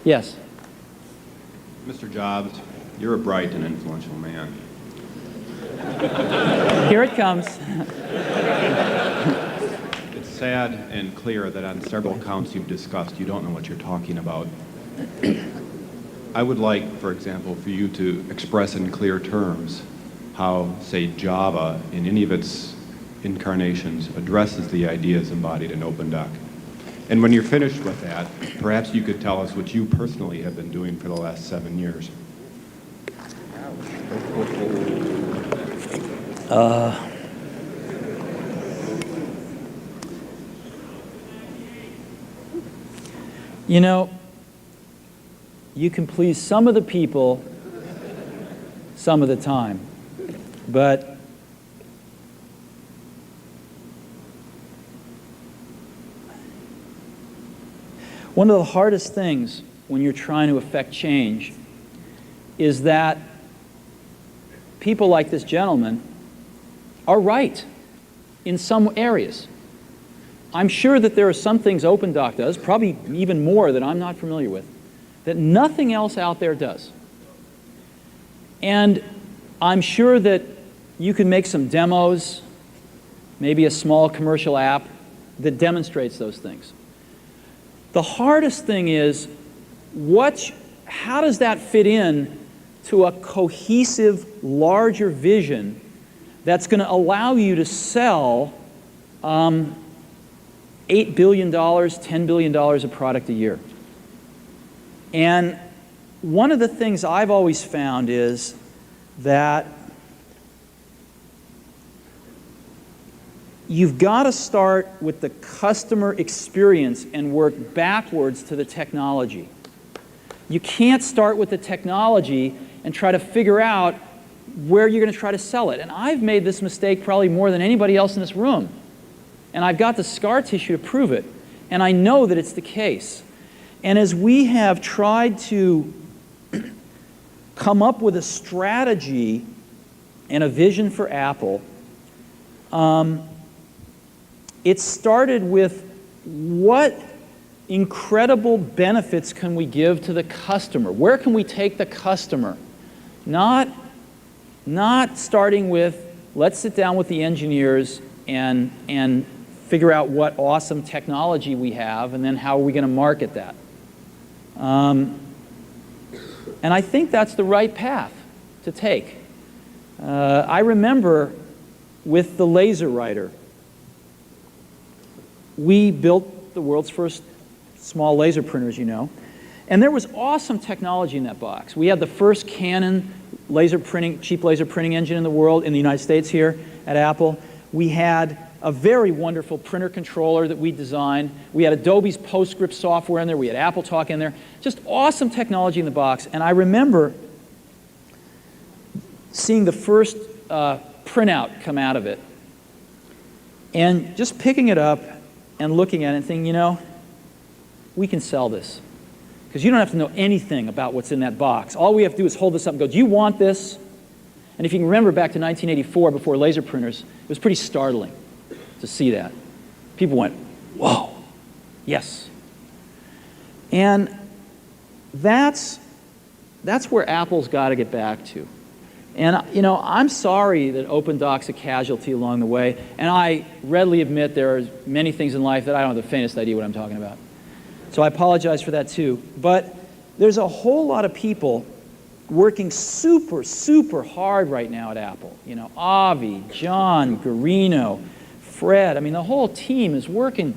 Yes. Mr. Jobs, you're a bright and influential man. Here it comes. It's sad and clear that on several counts you've discussed, you don't know what you're talking about. I would like, for example, for you to express in clear terms how, say, Java, in any of its incarnations, addresses the ideas embodied in OpenDoc. And when you're finished with that, perhaps you could tell us what you personally have been doing for the last 7 years. You know, you can please some of the people some of the time, but one of the hardest things when you're trying to affect change is that people like this gentleman are right in some areas. I'm sure that there are some things OpenDoc does, probably even more that I'm not familiar with, that nothing else out there does. And I'm sure that you can make some demos, maybe a small commercial app that demonstrates those things. The hardest thing is, how does that fit in to a cohesive, larger vision that's going to allow you to sell $8 billion, $10 billion of product a year? And one of the things I've always found is that you've got to start with the customer experience and work backwards to the technology. You can't start with the technology and try to figure out where you're going to try to sell it. And I've made this mistake probably more than anybody else in this room. And I've got the scar tissue to prove it. And I know that it's the case. And as we have tried to come up with a strategy and a vision for Apple, it started with what incredible benefits can we give to the customer? Where can we take the customer? Not starting with, let's sit down with the engineers and figure out what awesome technology we have, and then how are we going to market that? And I think that's the right path to take. I remember with the laser writer, we built the world's first small laser printer, as you know, and there was awesome technology in that box. We had the first Canon cheap laser printing engine in the world, in the United States here at Apple. We had a very wonderful printer controller that we designed. We had Adobe's PostScript software in there. We had AppleTalk in there. Just awesome technology in the box. And I remember seeing the first printout come out of it and just picking it up and looking at it and thinking, you know, we can sell this. Because you don't have to know anything about what's in that box. All we have to do is hold this up and go, do you want this? And if you can remember back to 1984, before laser printers, it was pretty startling to see that. People went, whoa, yes. And that's where Apple's got to get back to. And you know, I'm sorry that OpenDoc's a casualty along the way, and I readily admit there are many things in life that I don't have the faintest idea what I'm talking about. So I apologize for that too. But there's a whole lot of people working super, super hard right now at Apple. You know, Avi, John, Garino, Fred, I mean, the whole team is working,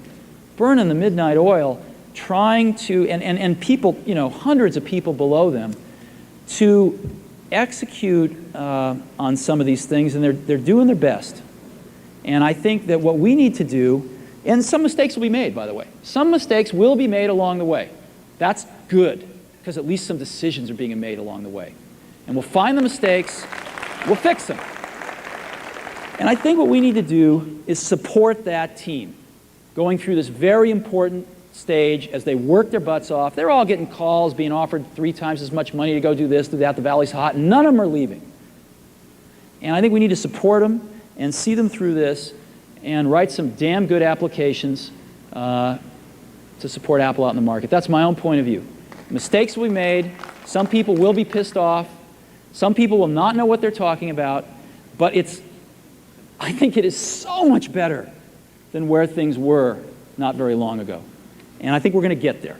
burning the midnight oil, trying to, and people, you know, hundreds of people below them, to execute on some of these things, and they're doing their best. And I think that what we need to do, and some mistakes will be made, by the way. Some mistakes will be made along the way. That's good, because at least some decisions are being made along the way. And we'll find the mistakes, we'll fix them. And I think what we need to do is support that team going through this very important stage as they work their butts off. They're all getting calls, being offered 3 times as much money to go do this, do that, the valley's hot, and none of them are leaving. And I think we need to support them and see them through this and write some damn good applications to support Apple out in the market. That's my own point of view. Mistakes will be made. Some people will be pissed off. Some people will not know what they're talking about. But I think it is so much better than where things were not very long ago. And I think we're going to get there.